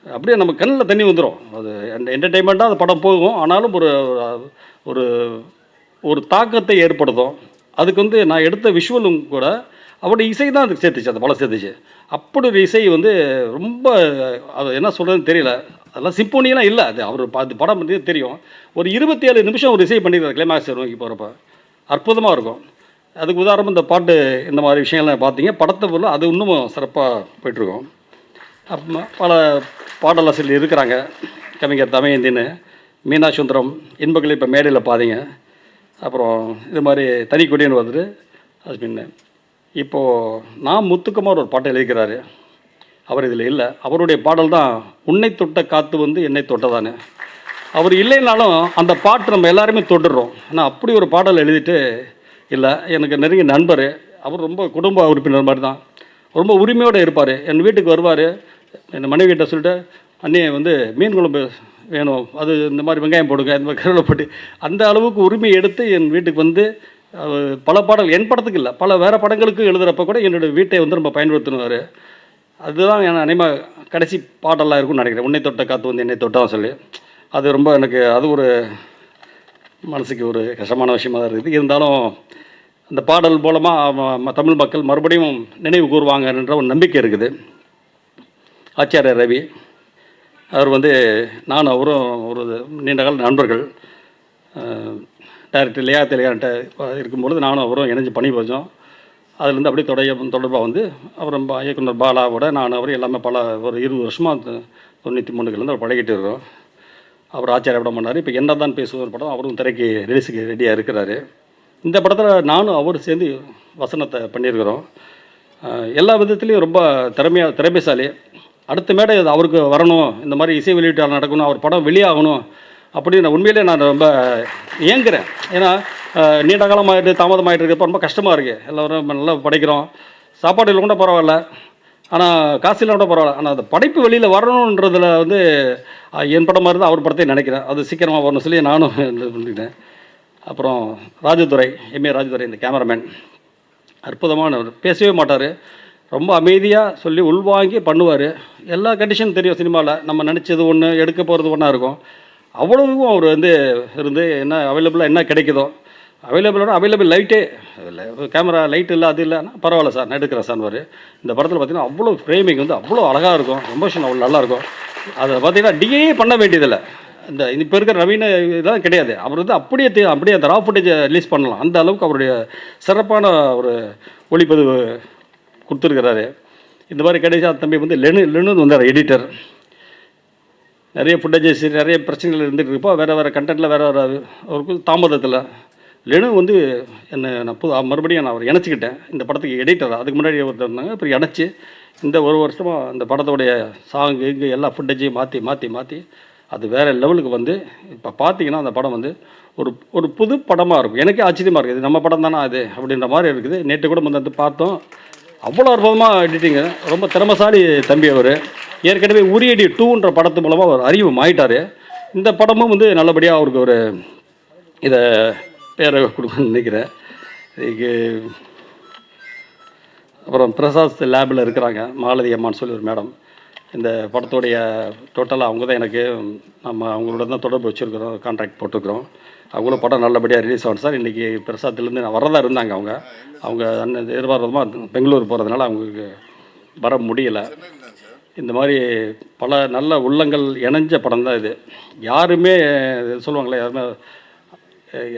அப்படியே நம்ம கண்ணில் தண்ணி வந்துடும். அது என்டர்டெயின்மெண்ட்டாக அந்த படம் போகும், ஆனாலும் ஒரு ஒரு தாக்கத்தை ஏற்படுத்தும். அதுக்கு வந்து நான் எடுத்த விஷுவலும் கூட அவருடைய இசை தான் அதுக்கு சேர்த்துச்சு, அந்த படம் சேர்த்துச்சு. அப்படி ஒரு இசை வந்து ரொம்ப, அது என்ன சொல்கிறதுன்னு தெரியல. அதெல்லாம் சிம்போனியெலாம் இல்லை, அது அவர் அது படம் வந்து தெரியும். ஒரு 27 நிமிஷம் ஒரு இசை பண்ணியிருக்காரு கிளைமாக்ஸ் நோக்கி போகிறப்ப, அற்புதமாக இருக்கும். அதுக்கு உதாரணம் இந்த பாட்டு, இந்த மாதிரி விஷயங்கள்லாம் பார்த்தீங்க படத்தை பொருள் அது இன்னும் சிறப்பாக போய்ட்டுருக்கோம். அப்புறமா பல பாடலாசிரியர் இருக்கிறாங்க, கவிஞர் தமயந்தின்னு, மீனா சுந்தரம், இன்பங்களை இப்போ மேடையில் பாதிங்க. அப்புறம் இது மாதிரி தனிக்கொடின்னு வந்துட்டு அது பின்ன இப்போது நான் முத்துக்குமார் ஒரு பாட்டை எழுதிக்கிறாரு. அவர் இதில் இல்லை. அவருடைய பாடல் தான் உன்னை தொட்ட காற்று வந்து என்னை தொட்டதானே. அவர் இல்லைனாலும் அந்த பாட்டு நம்ம எல்லாருமே தொட்டுடுறோம். ஆனால் அப்படி ஒரு பாடல் எழுதிட்டு இல்லை. எனக்கு நிறைய நண்பர், அவர் ரொம்ப குடும்ப உறுப்பினர் மாதிரி தான், ரொம்ப உரிமையோடு இருப்பார். என் வீட்டுக்கு வருவார், என் மனைவிகிட்ட சொல்லிட்டு அண்ணே வந்து மீன் குழம்பு வேணும், அது இந்த மாதிரி வெங்காயம் போடுங்க, இந்த மாதிரி கருவேப்பிலை போட்டு அந்த அளவுக்கு உரிமை எடுத்து என் வீட்டுக்கு வந்து பல பாடல், என் படத்துக்கு இல்லை பல வேறு படங்களுக்கு எழுதுகிறப்ப கூட என்னோடய வீட்டை வந்து ரொம்ப பயன்படுத்தினார். அதுதான் என் அனைமாக கடைசி பாடலாக இருக்கும்னு நினைக்கிறேன். உன்னை தொட்ட காற்று வந்து என்னை தொட்டான்னு சொல்லி. அது ரொம்ப எனக்கு அது ஒரு மனசுக்கு ஒரு கஷ்டமான விஷயமாக தான் இருக்குது. இருந்தாலும் அந்த பாடல் மூலமாக தமிழ் மக்கள் மறுபடியும் நினைவு கூறுவாங்கன்ற ஒரு நம்பிக்கை இருக்குது. ஆச்சாரிய ரவி அவர் வந்து நானும் அவரும் ஒரு நீண்டகால நண்பர்கள். டைரக்டர் லியா தெளியான்ட்ட இருக்கும்பொழுது நானும் அவரும் இணைஞ்சு பணி போச்சோம். அதுலேருந்து அப்படியே தொடர்பாக வந்து அப்புறம் இயக்குனர் பாலாவோட நான் அவர் எல்லாமே ஒரு 20 வருஷமாக 93லேருந்து அவர் பழகிட்டு இருக்கோம். அவர் ஆச்சாரிய படம் பண்ணார். இப்போ என்ன தான் பேசுவோம் படம் அவரும் திரைக்கு ரிலீஸுக்கு ரெடியாக இருக்கிறாரு. இந்த படத்தில் நானும் அவர் சேர்ந்து வசனத்தை பண்ணியிருக்கிறோம். எல்லா விதத்துலேயும் ரொம்ப திறமைசாலி. அடுத்த மேடை அவருக்கு வரணும், இந்த மாதிரி இசை வெளியீட்டாளர் நடக்கணும், அவர் படம் வெளியாகணும் அப்படின்னு உண்மையிலே நான் ரொம்ப ஏங்குறேன். ஏன்னா நீண்ட காலமாகிட்டு தாமதமாகிட்டு இருக்கப்போ ரொம்ப கஷ்டமாக இருக்குது. எல்லோரும் நல்லா படைக்கிறோம், சாப்பாடு இல்லை கூட பரவாயில்ல, ஆனால் காசு இல்லை கூட பரவாயில்ல, ஆனால் அந்த படைப்பு வெளியில் வரணுன்றதில் வந்து என் படம் மாதிரி தான் அவர் படத்தையும் நினைக்கிறேன். அது சீக்கிரமாக வரணும் சொல்லி நானும் இது பண்ணிட்டேன். அப்புறம் ராஜதுரை, எம்ஏ ராஜதுரை, இந்த கேமராமேன் அற்புதமானவர். பேசவே மாட்டார், ரொம்ப அமைதியாக சொல்லி உள்வாங்கி பண்ணுவார். எல்லா கண்டிஷனும் தெரியும் சினிமாவில், நம்ம நினச்சது ஒன்று எடுக்க போகிறது ஒன்றா இருக்கும். அவ்வளவும் அவர் வந்து இருந்து என்ன அவைலபிளாக என்ன கிடைக்குதோ அவைலபிள் லைட்டே இல்லை, கேமரா லைட் இல்லை அது இல்லைன்னா பரவாயில்ல சார் நான் எடுக்கிறேன் சார்வார். இந்த படத்தில் பார்த்திங்கன்னா அவ்வளோ ஃப்ரேமிங் வந்து அவ்வளோ அழகாக இருக்கும், எமோஷன் அவ்வளோ நல்லாயிருக்கும். அதை பார்த்திங்கன்னா டிஏ பண்ண வேண்டியதில்லை. இந்த இப்போ இருக்கிற நவீன இதெல்லாம் கிடையாது. அவர் வந்து அப்படியே அந்த ரா ஃபுட்டேஜை ரிலீஸ் பண்ணலாம், அந்த அளவுக்கு அவருடைய சிறப்பான ஒரு ஒளிப்பதிவு கொடுத்துருக்கிறாரு. இந்த மாதிரி கடைசியாக தம்பி வந்து லெனு வந்தார் எடிட்டர். நிறைய ஃபுட்டேஜஸ் நிறைய பிரச்சனைகள் இருந்துகிட்டு இருப்போம், வேறு கண்டென்ட்டில் வேறு அவருக்கு தாமதத்தில் லெனு வந்து நான் மறுபடியும் நான் அவர் இணைச்சிக்கிட்டேன் இந்த படத்துக்கு எடிட்டர். அதுக்கு முன்னாடி ஒருத்தர் இருந்தாங்க, அப்புறம் இணைச்சி இந்த ஒரு வருஷமாக அந்த படத்தோடைய சாங்கு இங்கு எல்லா ஃபுட்டேஜையும் மாற்றி அது வேறு லெவலுக்கு வந்து இப்போ பார்த்தீங்கன்னா அந்த படம் வந்து ஒரு புது படமாக இருக்கும். எனக்கே ஆச்சரியமாக இருக்குது, இது நம்ம படம் தானே அது அப்படின்ற மாதிரி இருக்குது. நேற்று கூட வந்து பார்த்தோம், அவ்வளோ அற்புதமாக எடிட்டிங்கு, ரொம்ப திறமசாலி தம்பி அவர். ஏற்கனவே உரியடி 2ன்ற படத்து மூலமாக ஒரு அறிவு ஆயிட்டார். இந்த படமும் வந்து நல்லபடியாக அவருக்கு ஒரு இதை பேரை கொடுக்கணும்னு நினைக்கிறேன். இதுக்கு அப்புறம் பிரசாத் லேபில் இருக்கிறாங்க மாலதி அம்மான்னு சொல்லி ஒரு மேடம். இந்த படத்துடைய டோட்டலாக அவங்க தான் எனக்கு, நம்ம அவங்களோட தான் தொடர்பு வச்சுருக்கிறோம், கான்ட்ராக்ட் போட்டிருக்கிறோம். அவங்களும் படம் நல்லபடியாக ரிலீஸ் ஆகும் சார். இன்றைக்கி பிரசாத்லேருந்து நான் வரதா இருந்தாங்க. அவங்க அண்ணன் எதிர்பார்த்தமாக பெங்களூர் போகிறதுனால அவங்களுக்கு வர முடியலை. இந்த மாதிரி பல நல்ல உள்ளங்கள் இணைஞ்ச படம் தான் இது. யாருமே சொல்லுவாங்களே,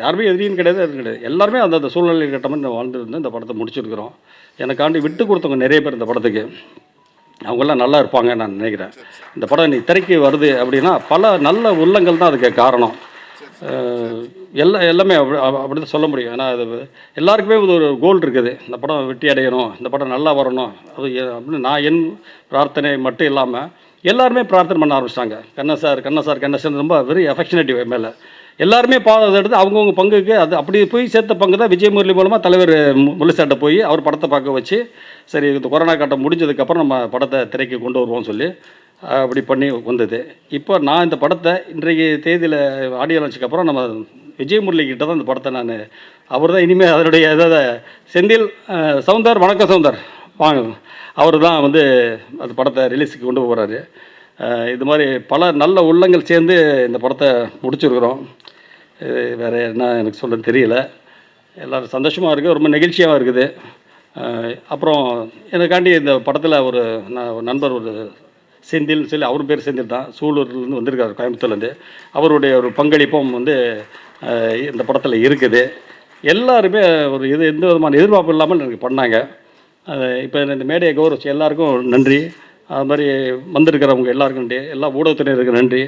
யாருமே எதிரியும் கிடையாது. எல்லாருமே அந்த சூழ்நிலை கட்ட மாதிரி வாழ்ந்துருந்து இந்த படத்தை முடிச்சிருக்கிறோம். எனக்காண்டி விட்டு கொடுத்தவங்க நிறைய பேர் இந்த படத்துக்கு, அவங்களாம் நல்லா இருப்பாங்க நான் நினைக்கிறேன். இந்த படம் இன்னைக்கு திரைக்கு வருது அப்படின்னா பல நல்ல உள்ளங்கள் தான் அதுக்கு காரணம். எல்லாமே அப்படி தான் சொல்ல முடியும். ஏன்னா அது எல்லாருக்குமே ஒரு கோல் இருக்குது, இந்த படம் வெற்றி அடையணும், இந்த படம் நல்லா வரணும் அது அப்படின்னு நான் என் பிரார்த்தனை மட்டும் இல்லாமல் எல்லாருமே பிரார்த்தனை பண்ண ஆரம்பிச்சிட்டாங்க. கண்ணன் சார் ரொம்ப வெரி அஃபெக்ஷனேட்டிவ் மேலே எல்லாருமே எடுத்து அவங்கவுங்க பங்குக்கு அது அப்படி போய் சேர்த்த பங்கு தான் விஜய் முரளி மூலமாக தலைவர் முரளிசார்ட்ட போய் அவர் படத்தை பார்க்க வச்சு, சரி இந்த கொரோனா காட்டம் முடிஞ்சதுக்கப்புறம் நம்ம படத்தை திரைக்கு கொண்டு வருவோம்னு சொல்லி அப்படி பண்ணி வந்தது. இப்போ நான் இந்த படத்தை இன்றைக்கு தேதியில் ஆடியோ லான்ச்சுக்கு அப்புறம் நம்ம விஜய் முரளி கிட்ட தான் இந்த படத்தை நான், அவர் தான் இனிமேல் அதனுடைய ஏதாவது செந்தில் சவுந்தர், வணக்கம் சவுந்தர் வாங்க, அவர் தான் வந்து அந்த படத்தை ரிலீஸுக்கு கொண்டு போகிறாரு. இது மாதிரி பல நல்ல உள்ளங்கள் சேர்ந்து இந்த படத்தை முடிச்சிருக்கிறோம். வேறு என்ன எனக்கு சொல்ல தெரியல. எல்லோரும் சந்தோஷமாக இருக்குது, ரொம்ப நெகிழ்ச்சியாக இருக்குது. அப்புறம் எனக்காண்டி இந்த படத்தில் ஒரு நண்பர் ஒரு செந்தில் சொல்லி, அவர் பேர் செந்தில் தான், சூலூர்லேருந்து வந்திருக்காரு, கோயம்புத்தூர்லேருந்து. அவருடைய ஒரு பங்களிப்பும் வந்து இந்த படத்தில் இருக்குது. எல்லாருமே ஒரு எந்த விதமான எதிர்பார்ப்பு இல்லாமல் எனக்கு பண்ணாங்க. இப்போ இந்த மேடையை கௌரவிச்சு எல்லாருக்கும் நன்றி. அது மாதிரி வந்திருக்கிறவங்க எல்லாருக்கும் நன்றி, எல்லா ஊடகத்தினருக்கு நன்றி.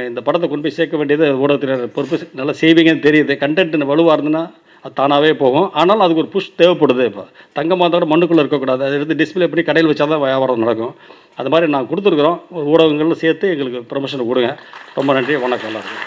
இந்த படத்தை கொண்டு போய் சேர்க்க வேண்டியது ஊடகத்தினர் பொறுப்பு, நல்லா செய்வீங்கன்னு தெரியுது. கண்டென்ட் வலுவாக இருந்ததுன்னா அது தானாகவே போகும். ஆனாலும் அதுக்கு ஒரு புஷ் தேவைப்படுது. இப்போ தங்கமாதோட மண்ணுக்குள்ளே இருக்கக்கூடாது, அதை எடுத்து டிஸ்பிளே பண்ணி கடையில் வச்சா தான் வியாபாரம் நடக்கும். அது மாதிரி நாங்கள் கொடுத்துருக்குறோம். ஊடகங்களும் சேர்த்து எங்களுக்கு ப்ரமோஷன் கொடுங்க. ரொம்ப நன்றி, வணக்கம் எல்லாருக்கும்.